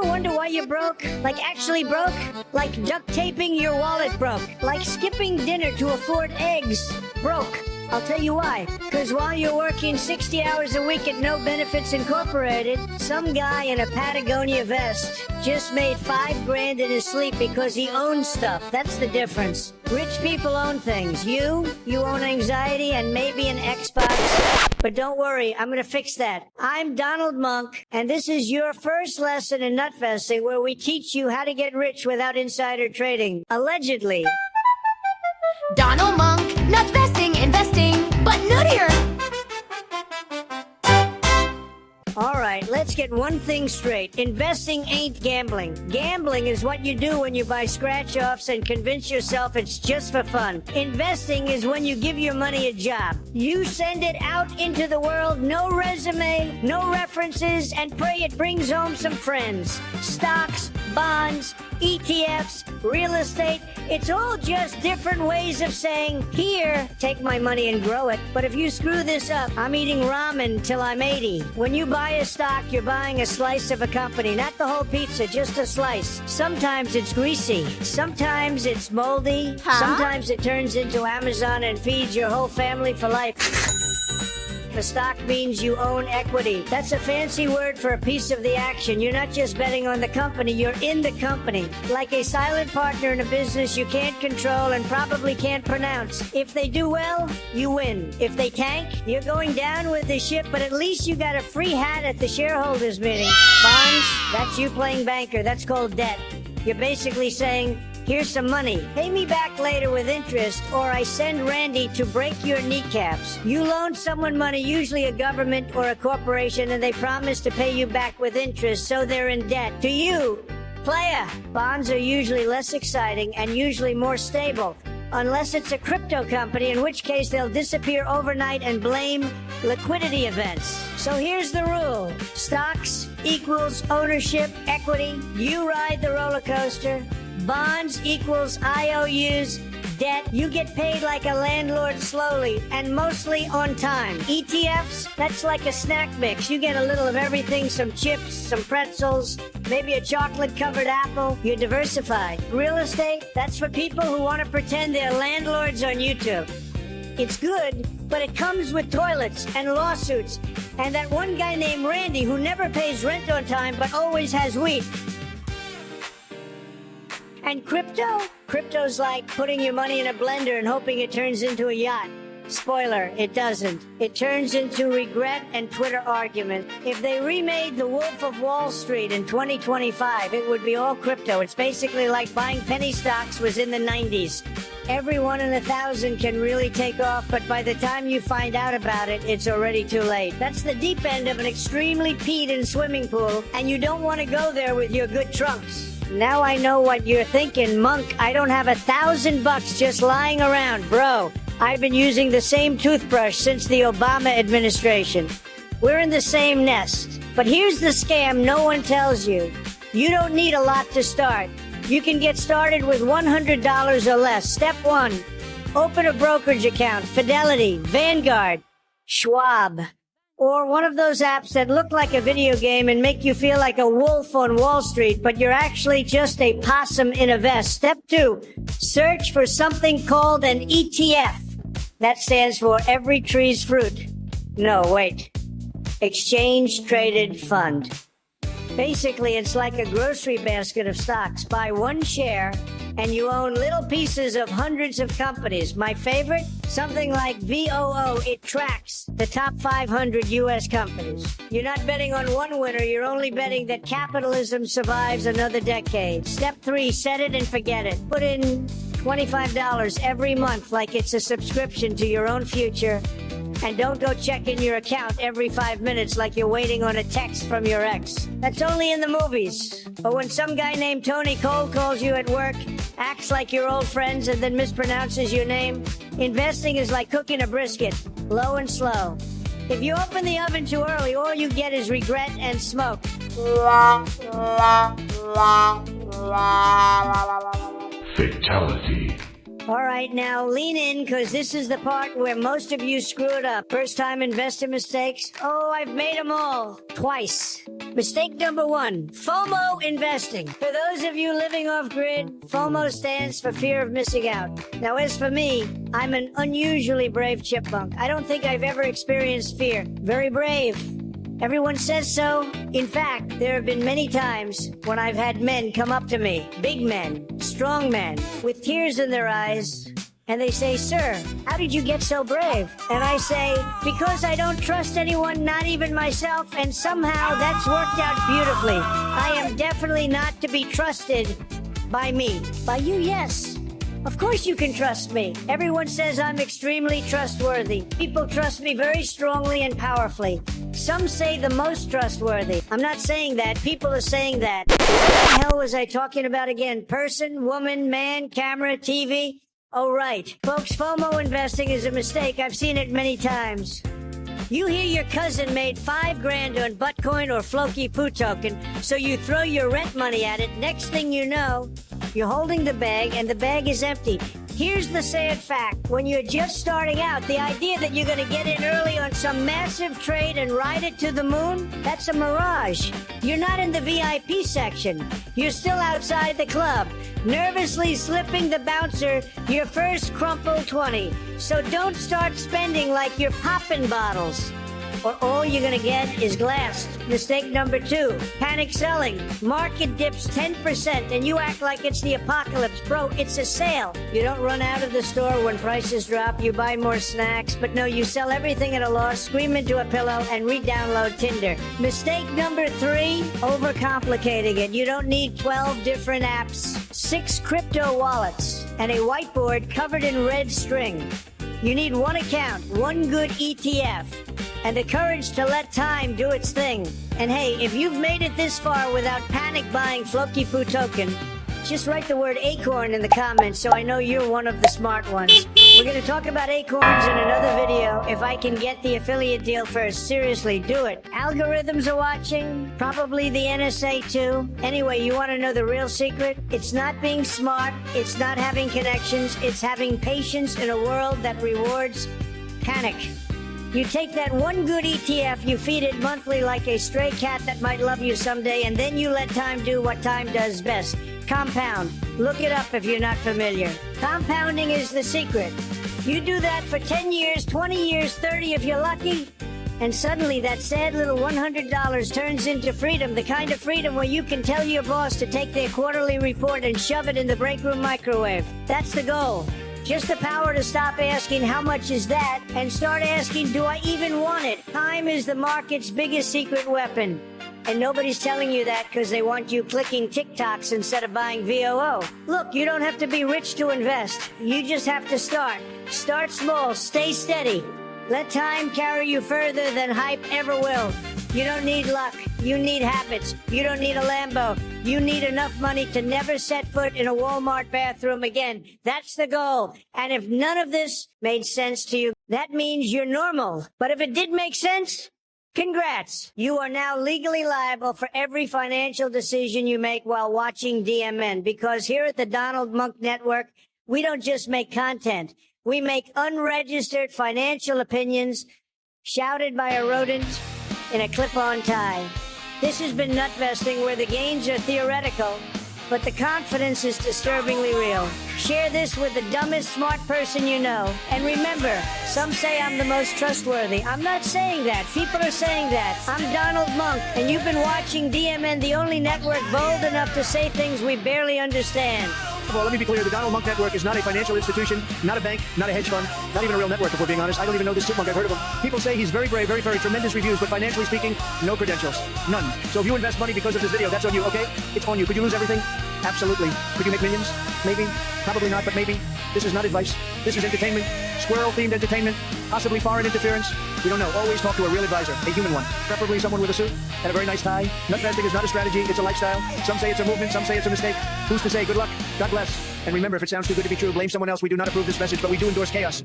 ever wonder why you're broke? Like actually broke? Like duct taping your wallet broke? Like skipping dinner to afford eggs broke? I'll tell you why. Because while you're working 60 hours a week at No Benefits Incorporated, some guy in a Patagonia vest just made $5 in his sleep because he owns stuff. That's the difference. Rich people own things. You own anxiety and maybe an Xbox. But don't worry, I'm gonna fix that. I'm Donald Munk, and this is your first lesson in Nutvesting, where we teach you how to get rich without insider trading. Allegedly. Donald Munk, Nutvesting, investing, but nuttier. Alright, let's get one thing straight. Investing ain't gambling. Gambling is what you do when you buy scratch-offs and convince yourself it's just for fun. Investing is when you give your money a job. You send it out into the world, no resume, no references, and pray it brings home some friends. Stocks, bonds, ETFs, real estate, it's all just different ways of saying, here, take my money and grow it. But if you screw this up, I'm eating ramen till I'm 80. When you buy a stock, you're buying a slice of a company, not the whole pizza, just a slice. Sometimes it's greasy, sometimes it's moldy, sometimes it turns into Amazon and feeds your whole family for life. A stock means you own equity. That's a fancy word for a piece of the action. You're not just betting on the company, you're in the company. Like a silent partner in a business you can't control and probably can't pronounce. If they do well, you win. If they tank, you're going down with the ship, but at least you got a free hat at the shareholders meeting. Bonds, that's you playing banker. That's called debt. You're basically saying, here's some money. Pay me back later with interest, or I send Randy to break your kneecaps. You loan someone money, usually a government or a corporation, and they promise to pay you back with interest, so they're in debt. To you, player, bonds are usually less exciting and usually more stable. Unless it's a crypto company, in which case they'll disappear overnight and blame liquidity events. So here's the rule. Stocks equals ownership, equity. You ride the roller coaster. Bonds equals IOUs, debt. You get paid like a landlord slowly and mostly on time. ETFs, that's like a snack mix. You get a little of everything, some chips, some pretzels, maybe a chocolate-covered apple. You're diversified. Real estate, that's for people who want to pretend they're landlords on YouTube. It's good, but it comes with toilets and lawsuits. And that one guy named Randy who never pays rent on time but always has wheat. And crypto? Crypto's like putting your money in a blender and hoping it turns into a yacht. Spoiler, it doesn't. It turns into regret and Twitter argument. If they remade The Wolf of Wall Street in 2025, it would be all crypto. It's basically like buying penny stocks was in the 90s. Every 1 in 1,000 can really take off, but by the time you find out about it, it's already too late. That's the deep end of an extremely peed-in swimming pool, and you don't want to go there with your good trunks. Now I know what you're thinking, Munk. I don't have $1,000 just lying around, bro. I've been using the same toothbrush since the Obama administration. We're in the same nest. But here's the scam no one tells you. You don't need a lot to start. You can get started with $100 or less. Step 1. Open a brokerage account. Fidelity, Vanguard, Schwab. Or one of those apps that look like a video game and make you feel like a wolf on Wall Street, but you're actually just a possum in a vest. Step 2, search for something called an ETF. That stands for Every Tree's Fruit. No, wait. Exchange Traded Fund. Basically, it's like a grocery basket of stocks. Buy one share, and you own little pieces of hundreds of companies. My favorite? Something like VOO. It tracks the top 500 U.S. companies. You're not betting on one winner. You're only betting that capitalism survives another decade. Step 3, set it and forget it. Put in $25 every month like it's a subscription to your own future. And don't go checking your account every 5 minutes like you're waiting on a text from your ex. That's only in the movies. But when some guy named Tony Cole calls you at work, acts like your old friends, and then mispronounces your name, investing is like cooking a brisket, low and slow. If you open the oven too early, all you get is regret and smoke. Fatality. All right, now lean in, because this is the part where most of you screw it up. First-time investor mistakes? Oh, I've made them all. Twice. Mistake number 1, FOMO investing. For those of you living off-grid, FOMO stands for fear of missing out. Now, as for me, I'm an unusually brave chipmunk. I don't think I've ever experienced fear. Very brave. Everyone says so. In fact, there have been many times when I've had men come up to me, big men, strong men, with tears in their eyes, and they say, "Sir, how did you get so brave?" And I say, "Because I don't trust anyone, not even myself, and somehow that's worked out beautifully. I am definitely not to be trusted by me." By you, yes. Of course you can trust me. Everyone says I'm extremely trustworthy. People trust me very strongly and powerfully. Some say the most trustworthy. I'm not saying that. People are saying that. What the hell was I talking about again? Person, woman, man, camera, TV? Oh, right. Folks, FOMO investing is a mistake. I've seen it many times. You hear your cousin made $5,000 on Bitcoin or Floki Poo Token, so you throw your rent money at it. Next thing you know, you're holding the bag and the bag is empty. Here's the sad fact. When you're just starting out, the idea that you're going to get in early on some massive trade and ride it to the moon, that's a mirage. You're not in the VIP section. You're still outside the club, nervously slipping the bouncer your first crumpled 20. So don't start spending like you're popping bottles, or all you're gonna get is glass. Mistake number 2, panic selling. Market dips 10% and you act like it's the apocalypse. Bro, it's a sale. You don't run out of the store when prices drop. You buy more snacks, but no, you sell everything at a loss, scream into a pillow, and re-download Tinder. Mistake number 3, overcomplicating it. You don't need 12 different apps, 6 crypto wallets, and a whiteboard covered in red string. You need one account, one good ETF, and the courage to let time do its thing. And hey, if you've made it this far without panic buying Floki Poo Token, just write the word acorn in the comments so I know you're one of the smart ones. We're going to talk about acorns in another video if I can get the affiliate deal first. Seriously, do it. Algorithms are watching, probably the NSA too. Anyway, you want to know the real secret? It's not being smart, it's not having connections, it's having patience in a world that rewards panic. You take that one good ETF, you feed it monthly like a stray cat that might love you someday, and then you let time do what time does best. Compound. Look it up if you're not familiar. Compounding is the secret. You do that for 10 years, 20 years, 30 if you're lucky, and suddenly that sad little $100 turns into freedom, the kind of freedom where you can tell your boss to take their quarterly report and shove it in the break room microwave. That's the goal. Just the power to stop asking how much is that and start asking, do I even want it? Time is the market's biggest secret weapon. And nobody's telling you that because they want you clicking TikToks instead of buying VOO. Look, you don't have to be rich to invest. You just have to start. Start small, stay steady. Let time carry you further than hype ever will. You don't need luck. You need habits. You don't need a Lambo. You need enough money to never set foot in a Walmart bathroom again. That's the goal. And if none of this made sense to you, that means you're normal. But if it did make sense, congrats. You are now legally liable for every financial decision you make while watching DMN. Because here at the Donald Munk Network, we don't just make content. We make unregistered financial opinions shouted by a rodent in a clip-on tie. This has been Nutvesting, where the gains are theoretical, but the confidence is disturbingly real. Share this with the dumbest smart person you know. And remember, some say I'm the most trustworthy. I'm not saying that. People are saying that. I'm Donald Munk, and you've been watching DMN, the only network bold enough to say things we barely understand. Well, let me be clear. The Donald Munk Network is not a financial institution, not a bank, not a hedge fund, not even a real network, if we're being honest. I don't even know this Chipmunk. I've heard of him. People say he's very brave, very, very tremendous reviews, but financially speaking, no credentials. None. So if you invest money because of this video, that's on you, okay? It's on you. Could you lose everything? Absolutely. Could you make millions? Maybe. Probably not, but maybe. This is not advice. This is entertainment. Squirrel-themed entertainment. Possibly foreign interference. We don't know. Always talk to a real advisor, a human one. Preferably someone with a suit and a very nice tie. Nutvesting is not a strategy. It's a lifestyle. Some say it's a movement. Some say it's a mistake. Who's to say? Good luck. God bless. And remember, if it sounds too good to be true, blame someone else. We do not approve this message, but we do endorse chaos.